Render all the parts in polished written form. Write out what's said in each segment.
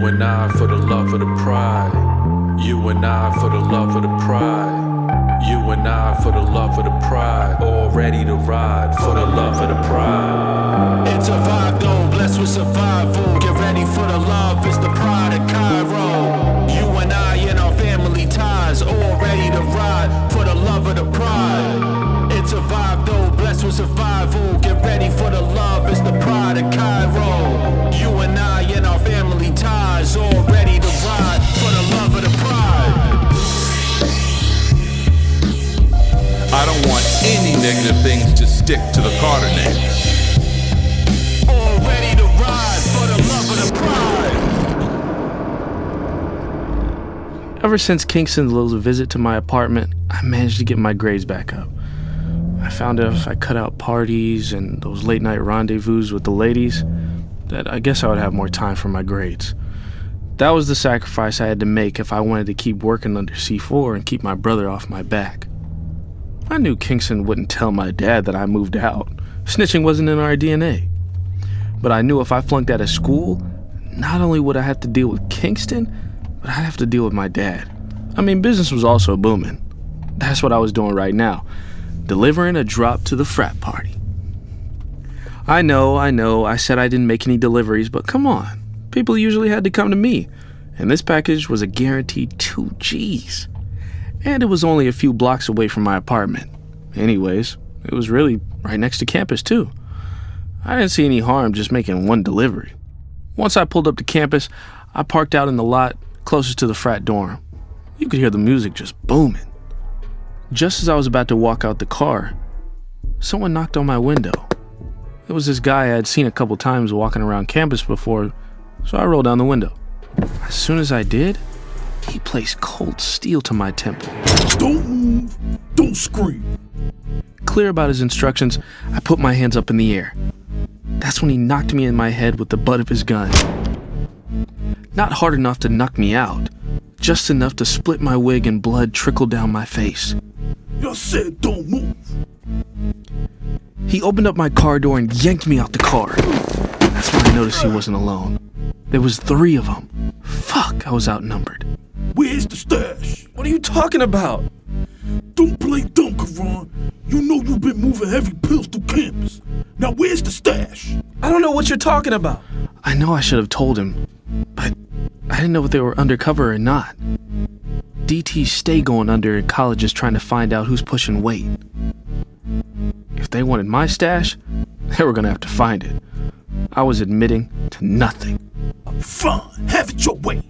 and I for the love of the pride. You and I for the love of the pride. You and I for the love of the pride. All ready to ride for the love of the pride. It's a vibe though, blessed with survival. Get ready for the love, it's the pride of Kyro. You and I in our family ties. All ready to ride for the love of the pride. It's a vibe though, blessed with survival. Get ready for the love, it's the pride of Kyro. You and I in our family ties. All ready to ride for the love of the pride. I don't want any negative things to stick to the Carter name. All ready to ride for the love of the pride. Ever since Kingston's little visit to my apartment, I managed to get my grades back up. I found out if I cut out parties and those late night rendezvous with the ladies, that I guess I would have more time for my grades. That was the sacrifice I had to make if I wanted to keep working under C4 and keep my brother off my back. I knew Kingston wouldn't tell my dad that I moved out. Snitching wasn't in our DNA. But I knew if I flunked out of school, not only would I have to deal with Kingston, but I'd have to deal with my dad. I mean, business was also booming. That's what I was doing right now, delivering a drop to the frat party. I know, I said I didn't make any deliveries, but come on. People usually had to come to me, and this package was a guaranteed 2 G's. And it was only a few blocks away from my apartment. Anyways, it was really right next to campus too. I didn't see any harm just making one delivery. Once I pulled up to campus, I parked out in the lot closest to the frat dorm. You could hear the music just booming. Just as I was about to walk out the car, someone knocked on my window. It was this guy I had seen a couple times walking around campus before, so I rolled down the window. As soon as I did, he placed cold steel to my temple. Don't move, don't scream. Clear about his instructions, I put my hands up in the air. That's when he knocked me in my head with the butt of his gun. Not hard enough to knock me out, just enough to split my wig and blood trickled down my face. I said don't move. He opened up my car door and yanked me out the car. That's when I noticed he wasn't alone. There was 3 of them. Fuck, I was outnumbered. Where's the stash? What are you talking about? Don't play dumb, Koran. You know you've been moving heavy pills through campus. Now where's the stash? I don't know what you're talking about. I know I should have told him, but I didn't know if they were undercover or not. DTs stay going under in colleges trying to find out who's pushing weight. If they wanted my stash, they were gonna have to find it. I was admitting to nothing. Fine, have it your way.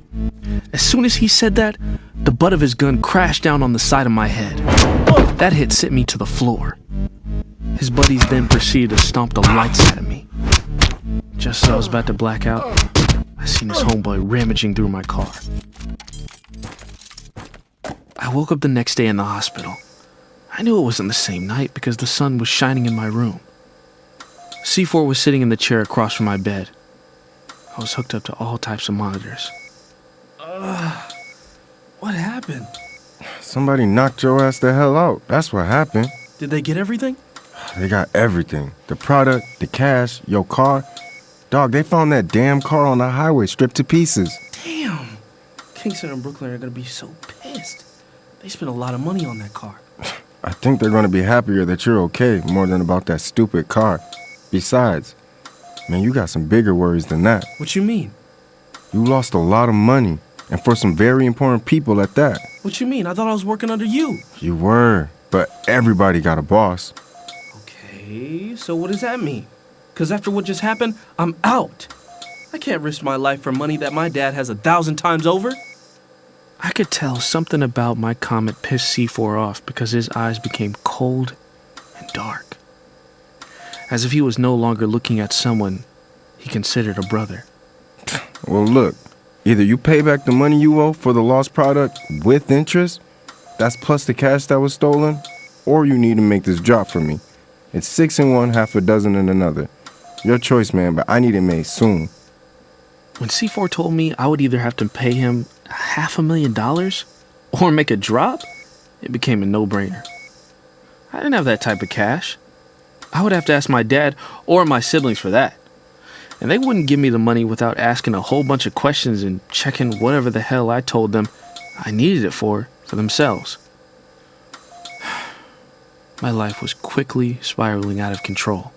As soon as he said that, the butt of his gun crashed down on the side of my head. That hit sent me to the floor. His buddies then proceeded to stomp the lights out of me. Just as I was about to black out, I seen his homeboy rummaging through my car. I woke up the next day in the hospital. I knew it wasn't the same night because the sun was shining in my room. C4 was sitting in the chair across from my bed. I was hooked up to all types of monitors. What happened? Somebody knocked your ass the hell out. That's what happened. Did they get everything? They got everything. The product, the cash, your car. Dog, they found that damn car on the highway stripped to pieces. Damn. Kingston and Brooklyn are going to be so pissed. They spent a lot of money on that car. I think they're going to be happier that you're okay more than about that stupid car. Besides, man, you got some bigger worries than that. What you mean? You lost a lot of money, and for some very important people at that. What you mean? I thought I was working under you. You were, but everybody got a boss. Okay, so what does that mean? Because after what just happened, I'm out. I can't risk my life for money that my dad has 1,000 times over. I could tell something about my comment pissed C4 off because his eyes became cold and dark. As if he was no longer looking at someone he considered a brother. Well, look, either you pay back the money you owe for the lost product with interest, that's plus the cash that was stolen, or you need to make this drop for me. It's 6 in one, half a dozen in another. Your choice, man, but I need it made soon. When C4 told me I would either have to pay him $500,000 or make a drop, it became a no-brainer. I didn't have that type of cash. I would have to ask my dad or my siblings for that. And they wouldn't give me the money without asking a whole bunch of questions and checking whatever the hell I told them I needed it for themselves. My life was quickly spiraling out of control.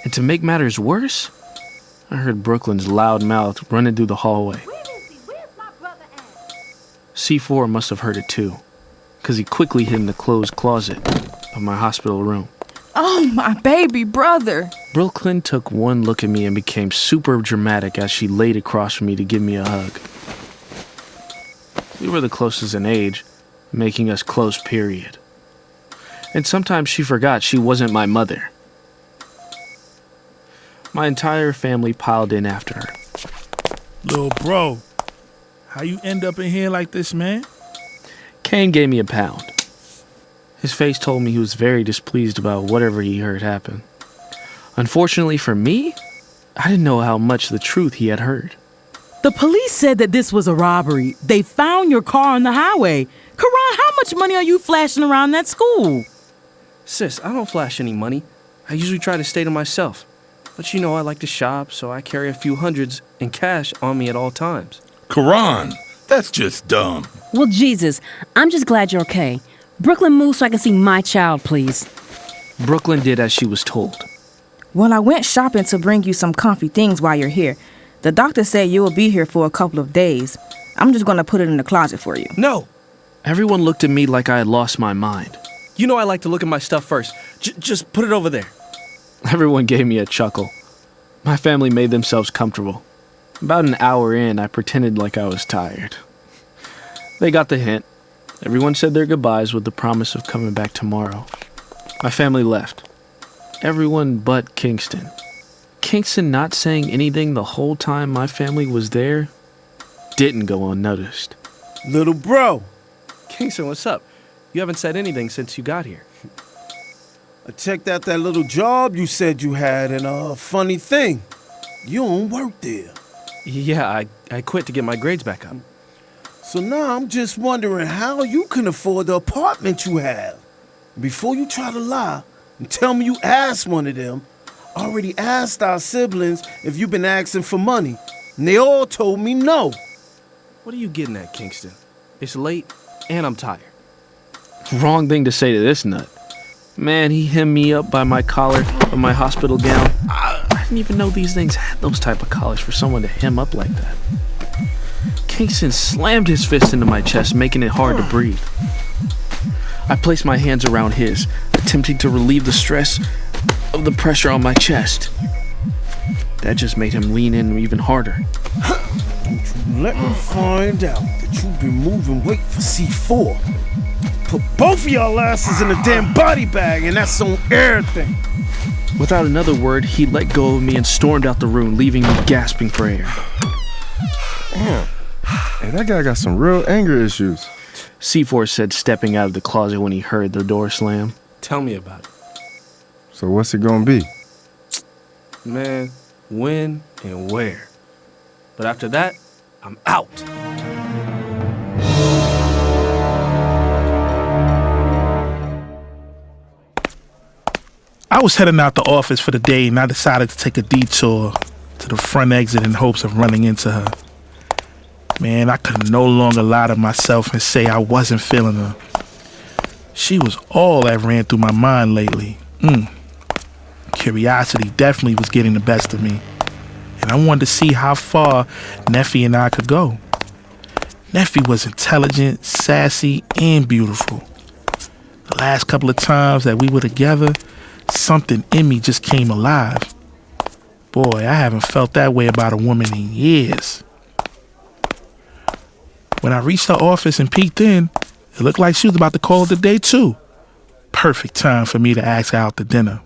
And to make matters worse, I heard Brooklyn's loud mouth running through the hallway. Where's my brother at? C4 must have heard it too, because he quickly hid in the closed closet of my hospital room. Oh, my baby brother. Brooklyn took one look at me and became super dramatic as she laid across from me to give me a hug. We were the closest in age, making us close, period. And sometimes she forgot she wasn't my mother. My entire family piled in after her. Little bro, how you end up in here like this, man? Kane gave me a pound. His face told me he was very displeased about whatever he heard happen. Unfortunately for me, I didn't know how much the truth he had heard. The police said that this was a robbery. They found your car on the highway. Koran, how much money are you flashing around that school? Sis, I don't flash any money. I usually try to stay to myself. But you know I like to shop, so I carry a few hundreds in cash on me at all times. Koran, that's just dumb. Well, Jesus, I'm just glad you're okay. Brooklyn, move so I can see my child, please. Brooklyn did as she was told. Well, I went shopping to bring you some comfy things while you're here. The doctor said you will be here for a couple of days. I'm just going to put it in the closet for you. No! Everyone looked at me like I had lost my mind. You know I like to look at my stuff first. Just put it over there. Everyone gave me a chuckle. My family made themselves comfortable. About an hour in, I pretended like I was tired. They got the hint. Everyone said their goodbyes with the promise of coming back tomorrow. My family left. Everyone but Kingston. Kingston not saying anything the whole time my family was there didn't go unnoticed. Little bro, Kingston, what's up? You haven't said anything since you got here. I checked out that little job you said you had, and funny thing, you don't work there. Yeah, I quit to get my grades back up. So now I'm just wondering how you can afford the apartment you have. Before you try to lie and tell me you asked one of them, I already asked our siblings if you've been asking for money, and they all told me no. What are you getting at, Kingston? It's late, and I'm tired. Wrong thing to say to this nut. Man, he hemmed me up by my collar of my hospital gown. I didn't even know these things had those type of collars for someone to hem up like that. Kingston slammed his fist into my chest, making it hard to breathe. I placed my hands around his, attempting to relieve the stress of the pressure on my chest. That just made him lean in even harder. Let me find out that you've been moving weight for C4. Put both of y'all asses in a damn body bag, and that's on everything. Without another word, he let go of me and stormed out the room, leaving me gasping for air. Damn. Hey, that guy got some real anger issues. C4 said, stepping out of the closet when he heard the door slam. Tell me about it. So what's it gonna be? Man, when and where. But after that, I'm out. I was heading out the office for the day, and I decided to take a detour to the front exit in hopes of running into her. Man, I could no longer lie to myself and say I wasn't feeling her. She was all that ran through my mind lately. Curiosity definitely was getting the best of me, and I wanted to see how far Neffi and I could go. Neffi was intelligent, sassy, and beautiful. The last couple of times that we were together, something in me just came alive. Boy, I haven't felt that way about a woman in years. When I reached her office and peeked in, it looked like she was about to call it a day too. Perfect time for me to ask her out to dinner.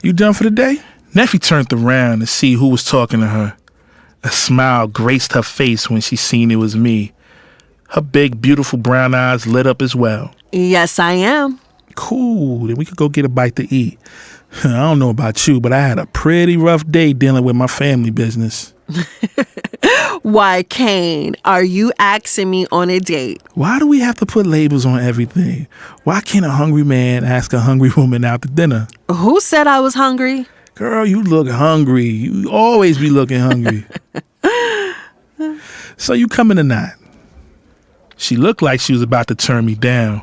You done for the day? Neffi turned around to see who was talking to her. A smile graced her face when she seen it was me. Her big, beautiful brown eyes lit up as well. Yes, I am. Cool, then we could go get a bite to eat. I don't know about you, but I had a pretty rough day dealing with my family business. Why, Kane, are you asking me on a date? Why do we have to put labels on everything? Why can't a hungry man ask a hungry woman out to dinner? Who said I was hungry? Girl, you look hungry. You always be looking hungry. So you coming tonight? She looked like she was about to turn me down.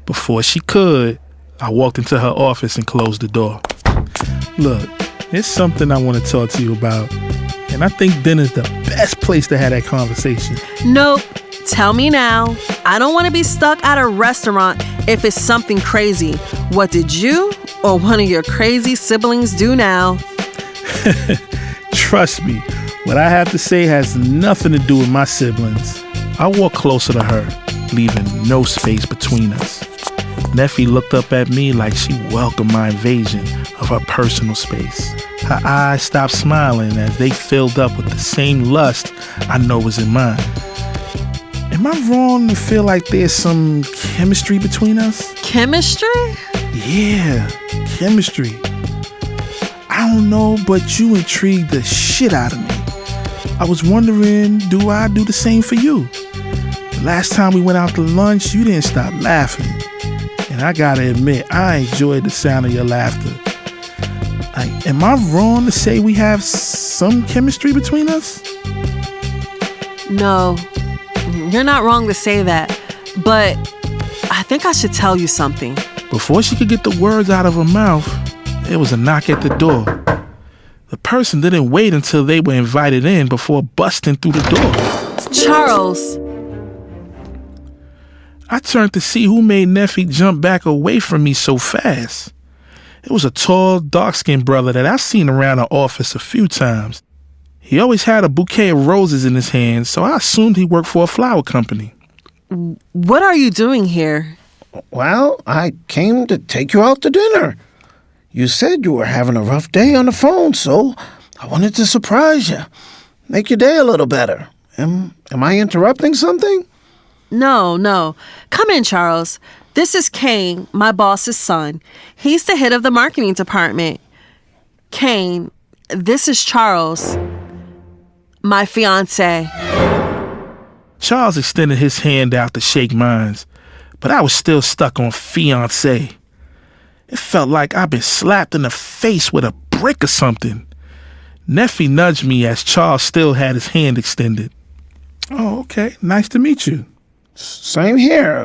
Before she could, I walked into her office and closed the door. Look, there's something I want to talk to you about. And I think dinner's the best place to have that conversation. Nope. Tell me now. I don't want to be stuck at a restaurant if it's something crazy. What did you or one of your crazy siblings do now? Trust me, what I have to say has nothing to do with my siblings. I walked closer to her, leaving no space between us. Neffi looked up at me like she welcomed my invasion of her personal space. Her eyes stopped smiling as they filled up with the same lust I know was in mine. Am I wrong to feel like there's some chemistry between us? Chemistry? Yeah, chemistry. I don't know, but you intrigued the shit out of me. I was wondering, do I do the same for you? The last time we went out to lunch, you didn't stop laughing. And I gotta admit, I enjoyed the sound of your laughter. Am I wrong to say we have some chemistry between us? No, you're not wrong to say that. But I think I should tell you something. Before she could get the words out of her mouth, there was a knock at the door. The person didn't wait until they were invited in before busting through the door. Charles. I turned to see who made Neffi jump back away from me so fast. It was a tall, dark-skinned brother that I've seen around our office a few times. He always had a bouquet of roses in his hand, so I assumed he worked for a flower company. What are you doing here? Well, I came to take you out to dinner. You said you were having a rough day on the phone, so I wanted to surprise you. Make your day a little better. Am I interrupting something? No. Come in, Charles. This is Kane, my boss's son. He's the head of the marketing department. Kane, this is Charles, my fiancé. Charles extended his hand out to shake mine, but I was still stuck on fiancé. It felt like I'd been slapped in the face with a brick or something. Neffi nudged me as Charles still had his hand extended. Oh, okay. Nice to meet you. Same here.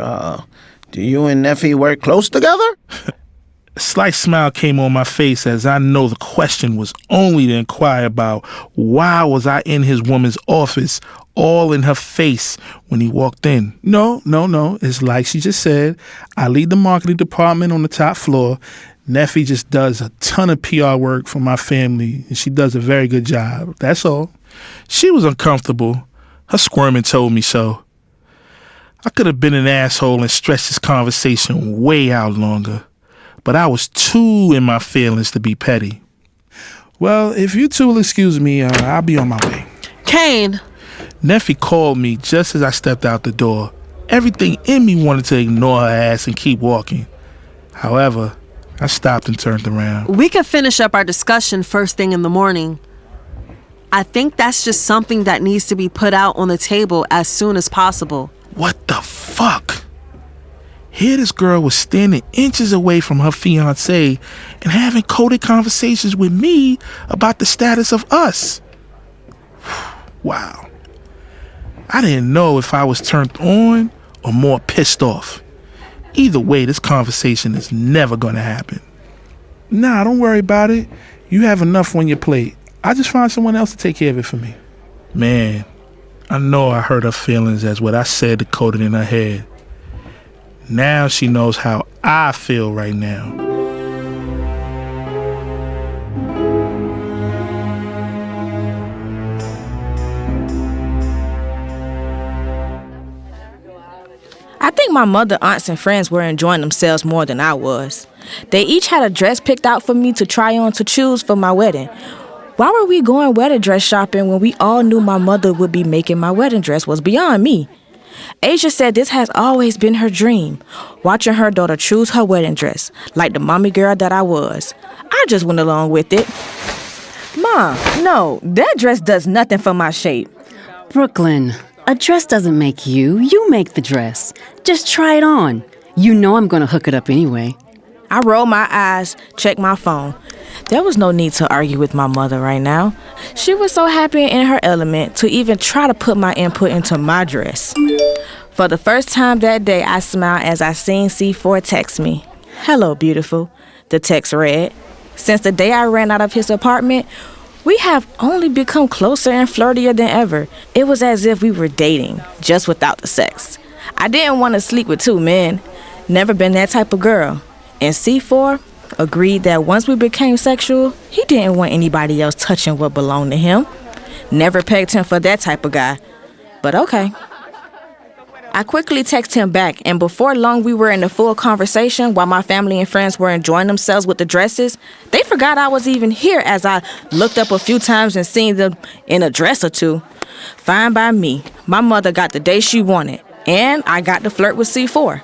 Do you and Neffi work close together? A slight smile came on my face as I know the question was only to inquire about why was I in his woman's office all in her face when he walked in. No. It's like she just said. I lead the marketing department on the top floor. Neffi just does a ton of PR work for my family, and she does a very good job. That's all. She was uncomfortable. Her squirming told me so. I could have been an asshole and stretched this conversation way out longer, but I was too in my feelings to be petty. Well, if you two will excuse me, I'll be on my way. Kane. Neffi called me just as I stepped out the door. Everything in me wanted to ignore her ass and keep walking. However, I stopped and turned around. We could finish up our discussion first thing in the morning. I think that's just something that needs to be put out on the table as soon as possible. What the fuck? Here this girl was standing inches away from her fiancé and having coded conversations with me about the status of us. Wow. I didn't know if I was turned on or more pissed off. Either way, this conversation is never going to happen. Nah, don't worry about it. You have enough on your plate. I just find someone else to take care of it for me. Man, I know I hurt her feelings as what I said decoded in her head. Now she knows how I feel right now. I think my mother, aunts, and friends were enjoying themselves more than I was. They each had a dress picked out for me to try on to choose for my wedding. Why were we going wedding dress shopping when we all knew my mother would be making my wedding dress was beyond me? Asia said this has always been her dream, watching her daughter choose her wedding dress, like the mommy girl that I was. I just went along with it. Mom, no, that dress does nothing for my shape. Brooklyn, a dress doesn't make you. You make the dress. Just try it on. You know I'm going to hook it up anyway. I rolled my eyes, checked my phone. There was no need to argue with my mother right now. She was so happy in her element to even try to put my input into my dress. For the first time that day, I smiled as I seen C4 text me. "Hello, beautiful," the text read. Since the day I ran out of his apartment, we have only become closer and flirtier than ever. It was as if we were dating, just without the sex. I didn't want to sleep with two men. Never been that type of girl. And C4 agreed that once we became sexual, he didn't want anybody else touching what belonged to him. Never pegged him for that type of guy. But okay. I quickly texted him back, and before long we were in a full conversation while my family and friends were enjoying themselves with the dresses. They forgot I was even here as I looked up a few times and seen them in a dress or two. Fine by me. My mother got the day she wanted, and I got to flirt with C4.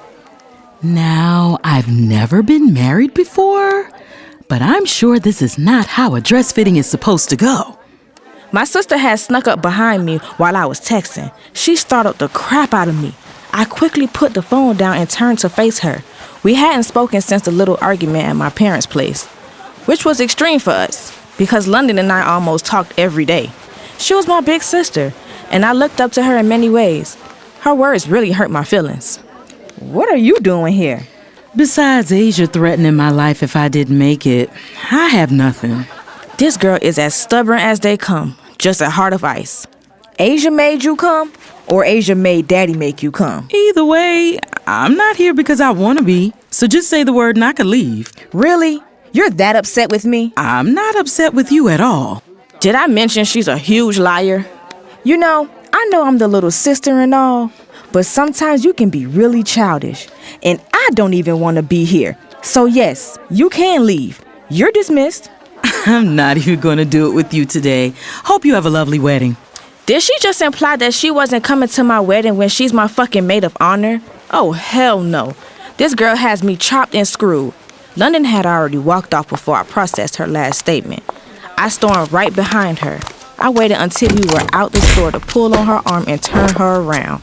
Now, I've never been married before, but I'm sure this is not how a dress fitting is supposed to go. My sister had snuck up behind me while I was texting. She startled the crap out of me. I quickly put the phone down and turned to face her. We hadn't spoken since the little argument at my parents' place, which was extreme for us because London and I almost talked every day. She was my big sister, and I looked up to her in many ways. Her words really hurt my feelings. "What are you doing here?" Besides Asia threatening my life if I didn't make it, I have nothing. This girl is as stubborn as they come, just a heart of ice. Asia made you come, or Asia made Daddy make you come? Either way, I'm not here because I want to be, so just say the word and I could leave. Really? You're that upset with me? I'm not upset with you at all. Did I mention she's a huge liar? You know I'm the little sister and all, but sometimes you can be really childish, and I don't even want to be here. So yes, you can leave. You're dismissed. I'm not even going to do it with you today. Hope you have a lovely wedding. Did she just imply that she wasn't coming to my wedding when she's my fucking maid of honor? Oh, hell no. This girl has me chopped and screwed. London had already walked off before I processed her last statement. I stormed right behind her. I waited until we were out the store to pull on her arm and turn her around.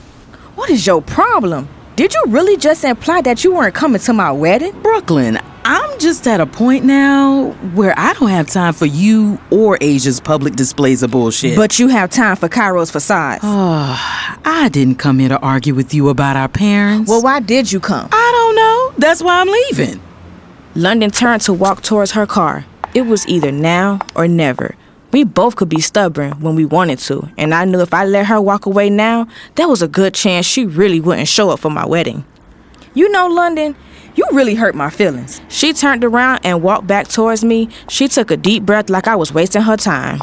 What is your problem? Did you really just imply that you weren't coming to my wedding? Brooklyn, I'm just at a point now where I don't have time for you or Asia's public displays of bullshit. But you have time for Kyro's facades. I didn't come here to argue with you about our parents. Well, why did you come? I don't know. That's why I'm leaving. London turned to walk towards her car. It was either now or never. We both could be stubborn when we wanted to, and I knew if I let her walk away now, there was a good chance she really wouldn't show up for my wedding. You know, London, you really hurt my feelings. She turned around and walked back towards me. She took a deep breath like I was wasting her time.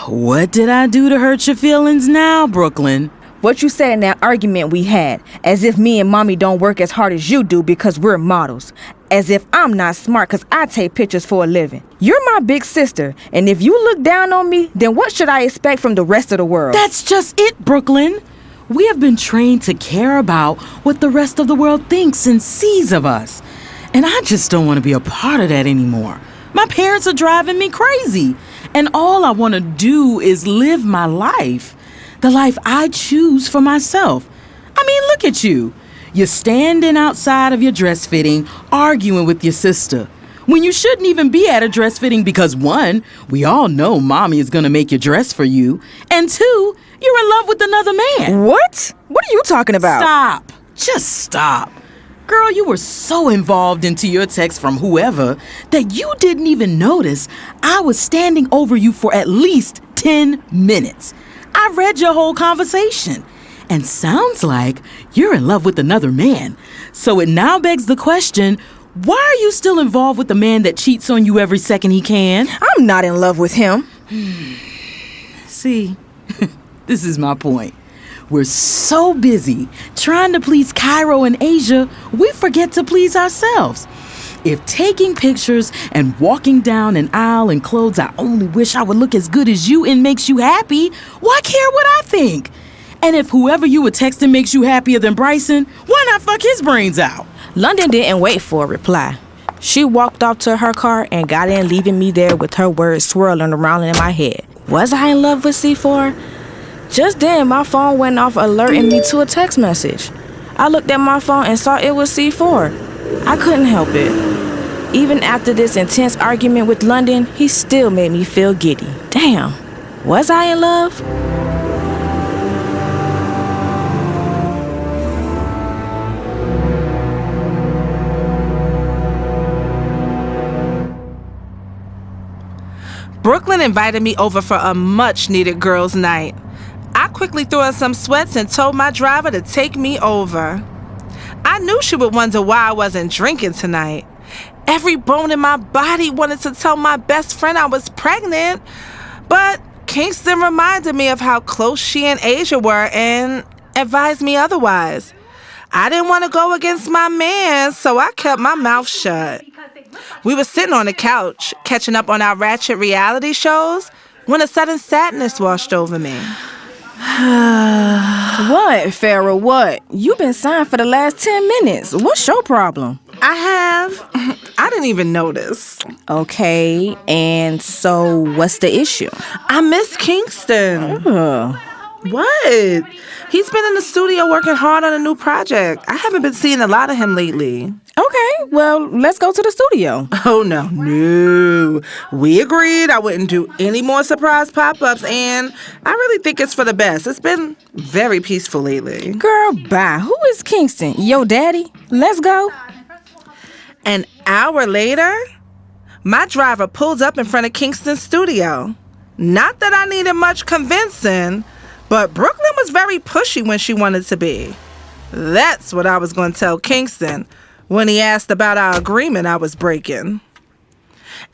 What did I do to hurt your feelings now, Brooklyn? What you said in that argument we had, as if me and mommy don't work as hard as you do because we're models. As if I'm not smart because I take pictures for a living. You're my big sister, and if you look down on me, then what should I expect from the rest of the world? That's just it, Brooklyn. We have been trained to care about what the rest of the world thinks and sees of us. And I just don't want to be a part of that anymore. My parents are driving me crazy. And all I want to do is live my life. The life I choose for myself. I mean, look at you. You're standing outside of your dress fitting, arguing with your sister. When you shouldn't even be at a dress fitting because 1, we all know mommy is going to make your dress for you. And 2, you're in love with another man. What? What are you talking about? Stop. Just stop. Girl, you were so involved into your text from whoever that you didn't even notice I was standing over you for at least 10 minutes. I read your whole conversation. And sounds like you're in love with another man. So it now begs the question, why are you still involved with the man that cheats on you every second he can? I'm not in love with him. See, this is my point. We're so busy trying to please Kyro and Asia, we forget to please ourselves. If taking pictures and walking down an aisle in clothes I only wish I would look as good as you in makes you happy, why care what I think? And if whoever you were texting makes you happier than Bryson, why not fuck his brains out? London didn't wait for a reply. She walked off to her car and got in, leaving me there with her words swirling around in my head. Was I in love with C4? Just then, my phone went off alerting me to a text message. I looked at my phone and saw it was C4. I couldn't help it. Even after this intense argument with London, he still made me feel giddy. Damn, was I in love? Brooklyn invited me over for a much-needed girls' night. I quickly threw on some sweats and told my driver to take me over. I knew she would wonder why I wasn't drinking tonight. Every bone in my body wanted to tell my best friend I was pregnant, but Kingston reminded me of how close she and Asia were and advised me otherwise. I didn't want to go against my man, so I kept my mouth shut. We were sitting on the couch, catching up on our ratchet reality shows, when a sudden sadness washed over me. What, Farrah, what? You've been signed for the last 10 minutes. What's your problem? I didn't even notice. Okay, and so what's the issue? I miss Kingston. What? He's been in the studio working hard on a new project. I haven't been seeing a lot of him lately. Okay, well, let's go to the studio. Oh, no. We agreed I wouldn't do any more surprise pop-ups, and I really think it's for the best. It's been very peaceful lately. Girl, bye. Who is Kingston? Your daddy? Let's go. An hour later, my driver pulled up in front of Kingston's studio. Not that I needed much convincing, but Brooklyn was very pushy when she wanted to be. That's what I was going to tell Kingston when he asked about our agreement I was breaking.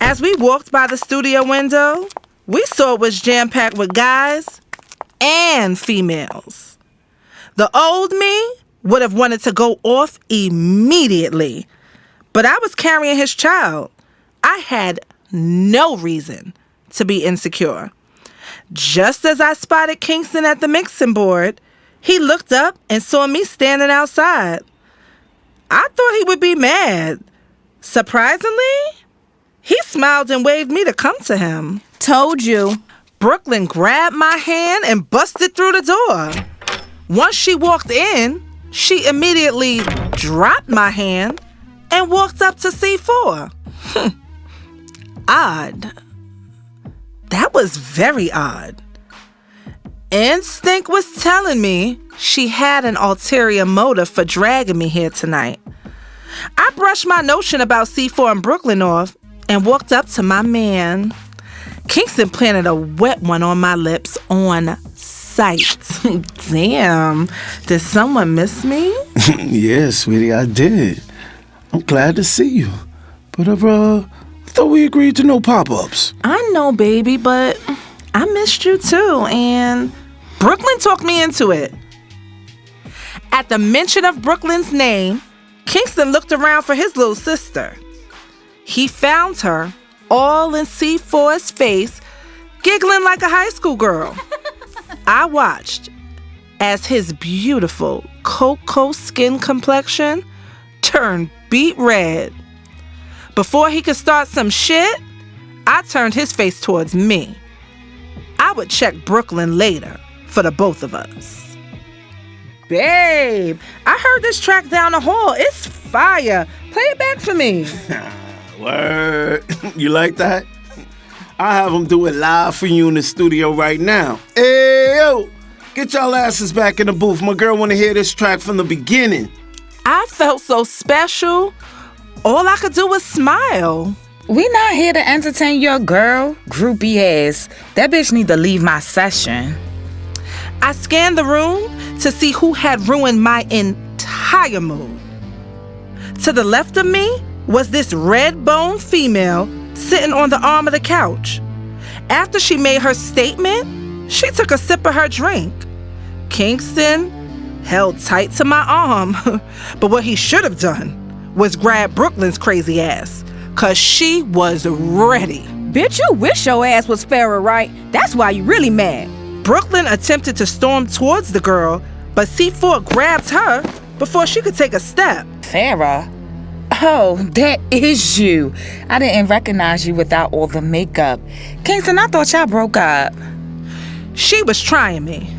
As we walked by the studio window, we saw it was jam-packed with guys and females. The old me would have wanted to go off immediately, but I was carrying his child. I had no reason to be insecure. Just as I spotted Kingston at the mixing board, he looked up and saw me standing outside. I thought he would be mad. Surprisingly, he smiled and waved me to come to him. Told you. Brooklyn grabbed my hand and busted through the door. Once she walked in, she immediately dropped my hand and walked up to C4. Odd. That was very odd. Instinct was telling me she had an ulterior motive for dragging me here tonight. I brushed my notion about C4 and Brooklyn off and walked up to my man. Kingston planted a wet one on my lips on sight. Damn, did someone miss me? Yeah, sweetie, I did. I'm glad to see you. But I thought we agreed to no pop-ups. I know, baby, but I missed you too, and Brooklyn talked me into it. At the mention of Brooklyn's name, Kingston looked around for his little sister. He found her all in C4's face, giggling like a high school girl. I watched as his beautiful cocoa skin complexion turned beet red. Before he could start some shit, I turned his face towards me. I would check Brooklyn later for the both of us. Babe, I heard this track down the hall. It's fire. Play it back for me. Word. You like that? I'll have them do it live for you in the studio right now. Hey, yo, get y'all asses back in the booth. My girl want to hear this track from the beginning. I felt so special. All I could do was smile. We not here to entertain your girl, groupie ass. That bitch need to leave my session. I scanned the room to see who had ruined my entire mood. To the left of me was this red-boned female sitting on the arm of the couch. After she made her statement, she took a sip of her drink. Kingston held tight to my arm, but what he should have done was grab Brooklyn's crazy ass, cause she was ready. Bitch, you wish your ass was Farrah, right? That's why you really mad. Brooklyn attempted to storm towards the girl, but C4 grabbed her before she could take a step. Farrah? Oh, that is you. I didn't recognize you without all the makeup. Kingston, I thought y'all broke up. She was trying me.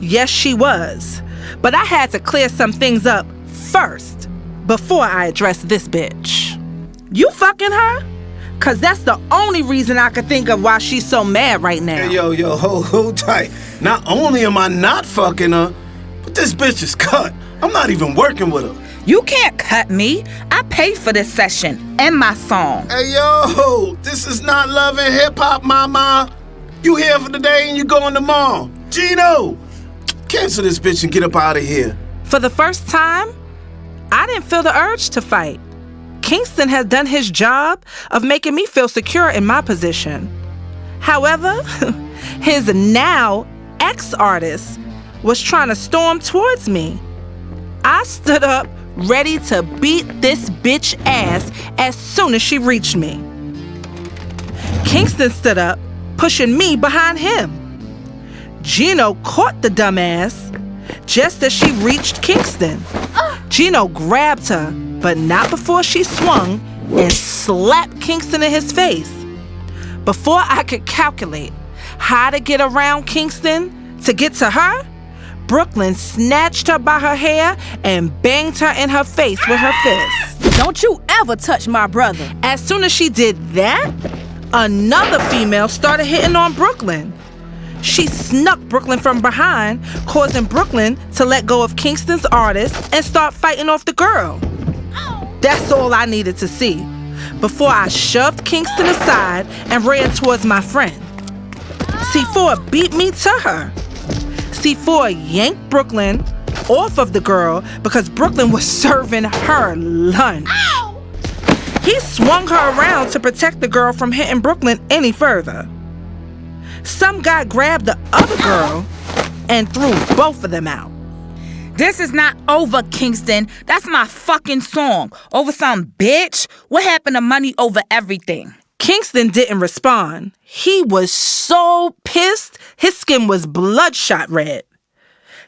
Yes, she was. But I had to clear some things up first before I addressed this bitch. You fucking her? Cause that's the only reason I could think of why she's so mad right now. Hey, yo, hold tight. Not only am I not fucking her, but this bitch is cut. I'm not even working with her. You can't cut me. I paid for this session and my song. Hey, yo, this is not Love and Hip Hop, mama. You here for the day and you going tomorrow. Gino, cancel this bitch and get up out of here. For the first time, I didn't feel the urge to fight. Kingston has done his job of making me feel secure in my position. However, his now ex-artist was trying to storm towards me. I stood up, ready to beat this bitch ass as soon as she reached me. Kingston stood up, pushing me behind him. Gino caught the dumbass just as she reached Kingston. Gino grabbed her, but not before she swung and slapped Kingston in his face. Before I could calculate how to get around Kingston to get to her, Brooklyn snatched her by her hair and banged her in her face with her fist. Don't you ever touch my brother. As soon as she did that, another female started hitting on Brooklyn. She snuck Brooklyn from behind, causing Brooklyn to let go of Kingston's artist and start fighting off the girl. That's all I needed to see before I shoved Kingston aside and ran towards my friend. C4 beat me to her. C4 yanked Brooklyn off of the girl because Brooklyn was serving her lunch. He swung her around to protect the girl from hitting Brooklyn any further. Some guy grabbed the other girl and threw both of them out. This is not over, Kingston. That's my fucking song. Over some bitch? What happened to money over everything? Kingston didn't respond. He was so pissed, his skin was bloodshot red.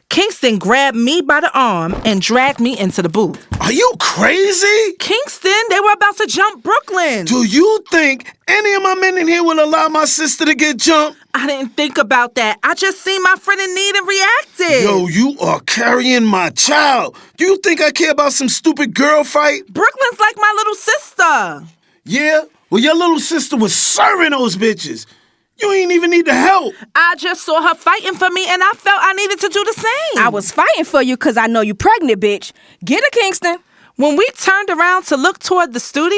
Kingston grabbed me by the arm and dragged me into the booth. Are you crazy? Kingston, they were about to jump Brooklyn. Do you think any of my men in here will allow my sister to get jumped? I didn't think about that. I just seen my friend in need and reacted. Yo, you are carrying my child. Do you think I care about some stupid girl fight? Brooklyn's like my little sister. Yeah? Well, your little sister was serving those bitches. You ain't even need the help. I just saw her fighting for me and I felt I needed to do the same. I was fighting for you because I know you pregnant, bitch. Get her, Kingston. When we turned around to look toward the studio,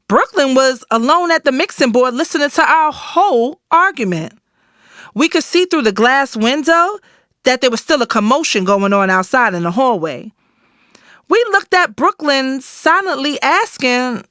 Brooklyn was alone at the mixing board listening to our whole argument. We could see through the glass window that there was still a commotion going on outside in the hallway. We looked at Brooklyn silently asking,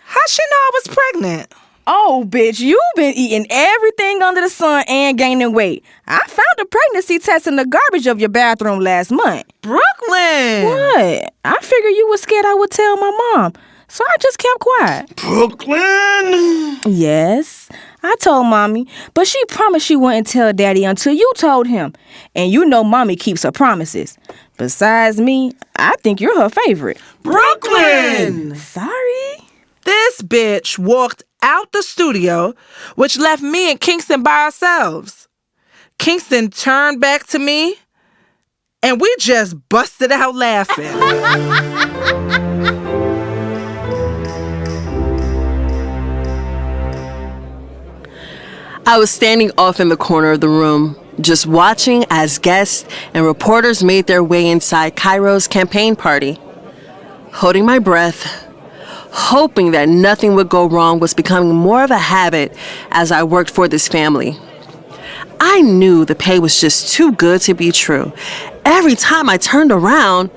how she know I was pregnant? Oh, bitch, you been eating everything under the sun and gaining weight. I found a pregnancy test in the garbage of your bathroom last month. Brooklyn! What? I figured you were scared I would tell my mom, so I just kept quiet. Brooklyn! Yes, I told Mommy, but she promised she wouldn't tell Daddy until you told him. And you know Mommy keeps her promises. Besides me, I think you're her favorite. Brooklyn! Sorry. This bitch walked out the studio, which left me and Kingston by ourselves. Kingston turned back to me, and we just busted out laughing. I was standing off in the corner of the room, just watching as guests and reporters made their way inside Kyro's campaign party. Holding my breath, hoping that nothing would go wrong was becoming more of a habit as I worked for this family. I knew the pay was just too good to be true. Every time I turned around,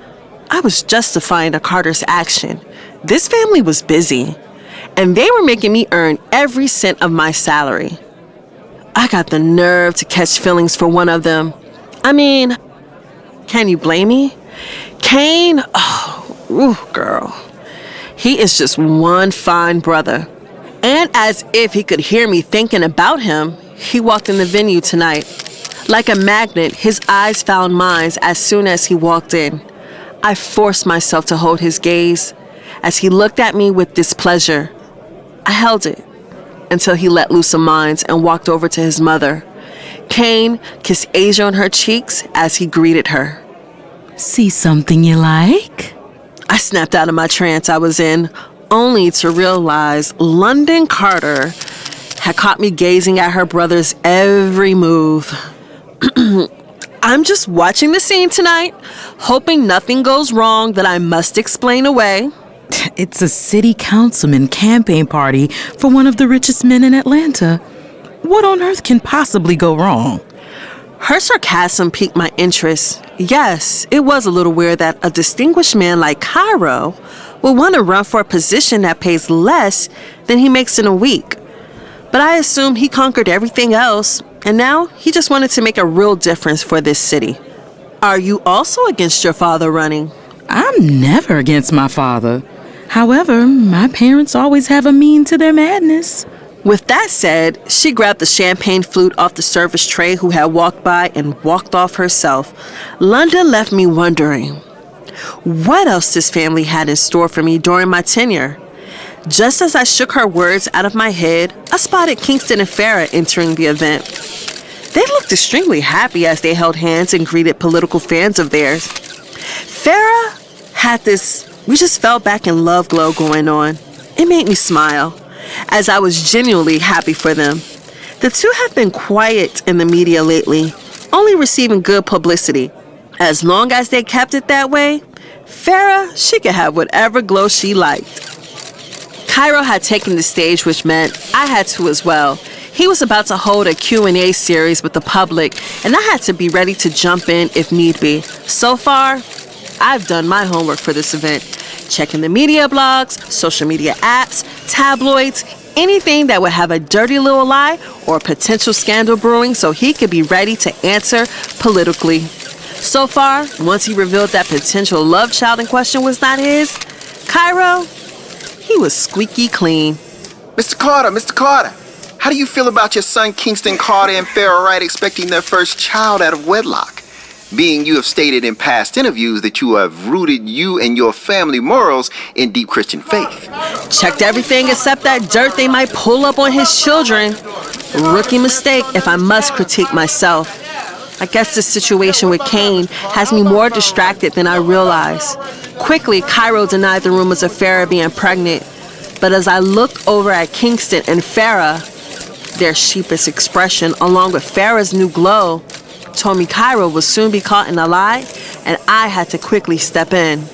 I was justifying the Carter's action. This family was busy, and they were making me earn every cent of my salary. I got the nerve to catch feelings for one of them. I mean, can you blame me? Kane, girl. He is just one fine brother. And as if he could hear me thinking about him, he walked in the venue tonight. Like a magnet, his eyes found mine as soon as he walked in. I forced myself to hold his gaze as he looked at me with displeasure. I held it until he let loose of mine and walked over to his mother. Kane kissed Asia on her cheeks as he greeted her. See something you like? I snapped out of my trance I was in, only to realize London Carter had caught me gazing at her brother's every move. I'm just watching the scene tonight, hoping nothing goes wrong that I must explain away. It's a city councilman campaign party for one of the richest men in Atlanta. What on earth can possibly go wrong? Her sarcasm piqued my interest. Yes, it was a little weird that a distinguished man like Kyro would want to run for a position that pays less than he makes in a week. But I assumed he conquered everything else, and now he just wanted to make a real difference for this city. Are you also against your father running? I'm never against my father. However, my parents always have a mean to their madness. With that said, she grabbed the champagne flute off the service tray who had walked by and walked off herself. London left me wondering what else this family had in store for me during my tenure. Just as I shook her words out of my head, I spotted Kingston and Farrah entering the event. They looked extremely happy as they held hands and greeted political fans of theirs. Farrah had this we just fell back in love glow going on. It made me smile, as I was genuinely happy for them. The two have been quiet in the media lately, only receiving good publicity. As long as they kept it that way, Farrah, she could have whatever glow she liked. Kyro had taken the stage, which meant I had to as well. He was about to hold a Q&A series with the public, and I had to be ready to jump in if need be. So far, I've done my homework for this event, checking the media blogs, social media apps, tabloids, anything that would have a dirty little lie or a potential scandal brewing so he could be ready to answer politically. So far, once he revealed that potential love child in question was not his, Kyro, he was squeaky clean. Mr. Carter, how do you feel about your son Kingston Carter and Farrah Wright expecting their first child out of wedlock? Being you have stated in past interviews that you have rooted you and your family morals in deep Christian faith. Checked everything except that dirt they might pull up on his children. Rookie mistake if I must critique myself. I guess this situation with Kane has me more distracted than I realize. Quickly, Kyro denied the rumors of Farrah being pregnant. But as I looked over at Kingston and Farrah, their sheepish expression, along with Farrah's new glow, told me Kyro would soon be caught in a lie, and I had to quickly step in.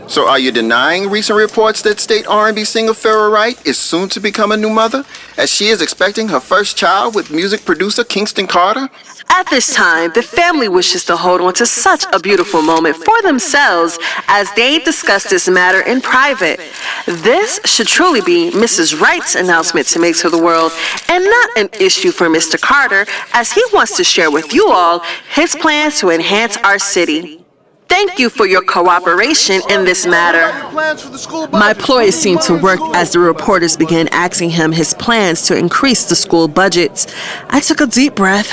So are you denying recent reports that state R&B singer Farrah Wright is soon to become a new mother, as she is expecting her first child with music producer Kingston Carter? At this time, the family wishes to hold on to such a beautiful moment for themselves as they discuss this matter in private. This should truly be Mrs. Wright's announcement to make to the world, and not an issue for Mr. Carter, as he wants to share with you all his plans to enhance our city. Thank you for your cooperation in this matter. My ploy seemed to work as the reporters began asking him his plans to increase the school budgets. I took a deep breath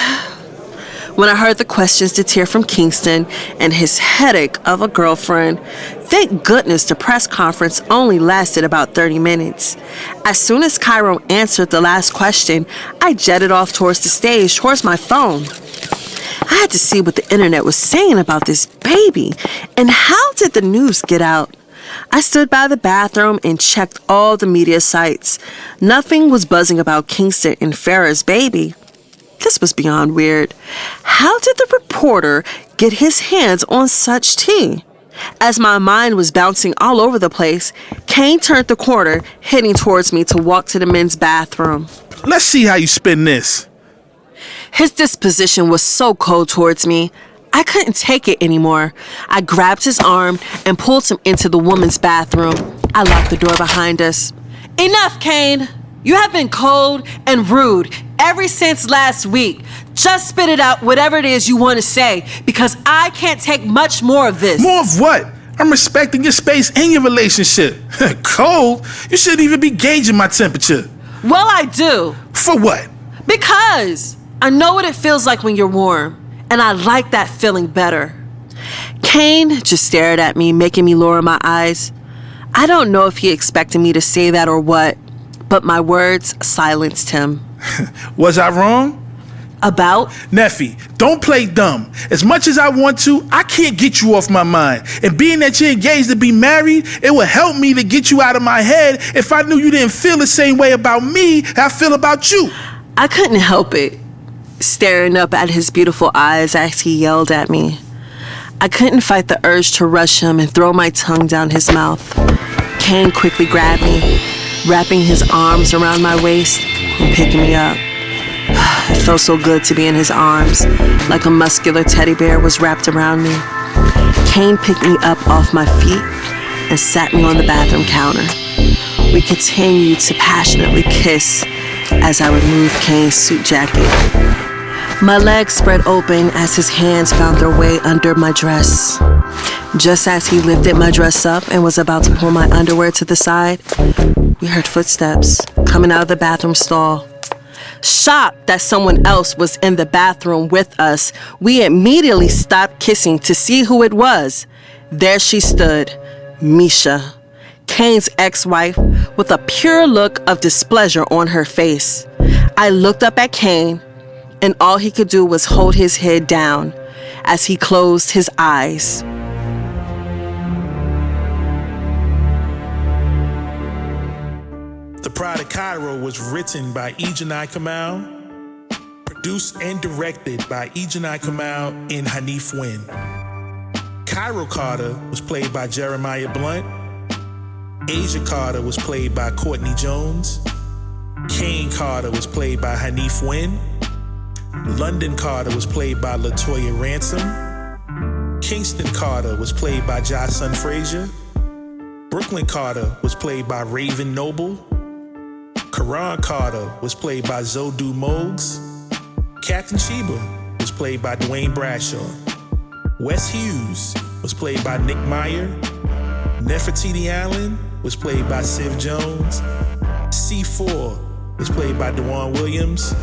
when I heard the questions deter from Kingston and his headache of a girlfriend. Thank goodness the press conference only lasted about 30 minutes. As soon as Kyro answered the last question, I jetted off towards the stage, towards my phone. I had to see what the internet was saying about this baby, and how did the news get out? I stood by the bathroom and checked all the media sites. Nothing was buzzing about Kingston and Farrah's baby. This was beyond weird. How did the reporter get his hands on such tea? As my mind was bouncing all over the place, Kane turned the corner, heading towards me to walk to the men's bathroom. Let's see how you spin this. His disposition was so cold towards me, I couldn't take it anymore. I grabbed his arm and pulled him into the woman's bathroom. I locked the door behind us. Enough, Kane! You have been cold and rude ever since last week. Just spit it out, whatever it is you want to say, because I can't take much more of this. More of what? I'm respecting your space and your relationship. Cold? You shouldn't even be gauging my temperature. Well, I do. For what? Because I know what it feels like when you're warm, and I like that feeling better. Kane just stared at me, making me lower my eyes. I don't know if he expected me to say that or what, but my words silenced him. Was I wrong? About? Neffi, don't play dumb. As much as I want to, I can't get you off my mind. And being that you're engaged to be married, it would help me to get you out of my head if I knew you didn't feel the same way about me I feel about you. I couldn't help it, staring up at his beautiful eyes as he yelled at me. I couldn't fight the urge to rush him and throw my tongue down his mouth. Kane quickly grabbed me, wrapping his arms around my waist and picking me up. It felt so good to be in his arms, like a muscular teddy bear was wrapped around me. Kane picked me up off my feet and sat me on the bathroom counter. We continued to passionately kiss as I removed Kane's suit jacket. My legs spread open as his hands found their way under my dress. Just as he lifted my dress up and was about to pull my underwear to the side, we heard footsteps coming out of the bathroom stall. Shocked that someone else was in the bathroom with us, we immediately stopped kissing to see who it was. There she stood, Misha, Kane's ex-wife, with a pure look of displeasure on her face. I looked up at Kane, and all he could do was hold his head down as he closed his eyes. The Pride of Kyro was written by Ejanai Kamal, produced and directed by Ejanai Kamal and Hanif Wynn. Kyro Carter was played by Jeremiah Blunt. Asia Carter was played by Courtney Jones. Kane Carter was played by Hanif Wynn. London Carter was played by LaToya Ransom. Kingston Carter was played by Jocelyn Frazier. Brooklyn Carter was played by Raven Noble. Koran Carter was played by Zodu Mogs. Captain Sheba was played by Dwayne Bradshaw. Wes Hughes was played by Nick Meyer. Nefertiti Allen was played by Siv Jones. C4 was played by DeJuan Williams.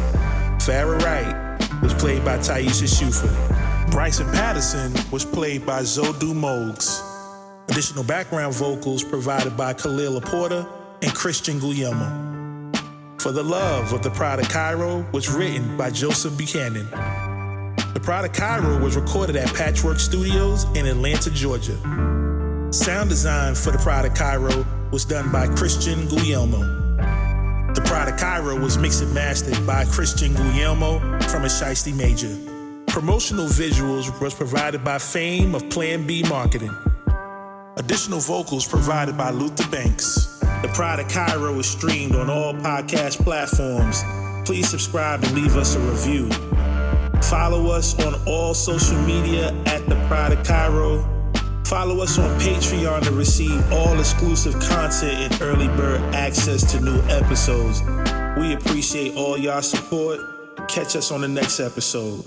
Farrah Wright was played by Taisha Shufer. Bryson Patterson was played by Zodu Mogs. Additional background vocals provided by Khalil Laporta and Christian Guillermo. For the Love of the Pride of Kyro was written by Joseph Buchanan. The Pride of Kyro was recorded at Patchwork Studios in Atlanta, Georgia. Sound design for The Pride of Kyro was done by Christian Guillermo. The Pride of Kyro was mixed and mastered by Christian Guillermo from a Shiesty Major. Promotional visuals was provided by Fame of Plan B Marketing. Additional vocals provided by Luther Banks. The Pride of Kyro is streamed on all podcast platforms. Please subscribe and leave us a review. Follow us on all social media at The Pride of Kyro. Follow us on Patreon to receive all exclusive content and early bird access to new episodes. We appreciate all y'all support. Catch us on the next episode.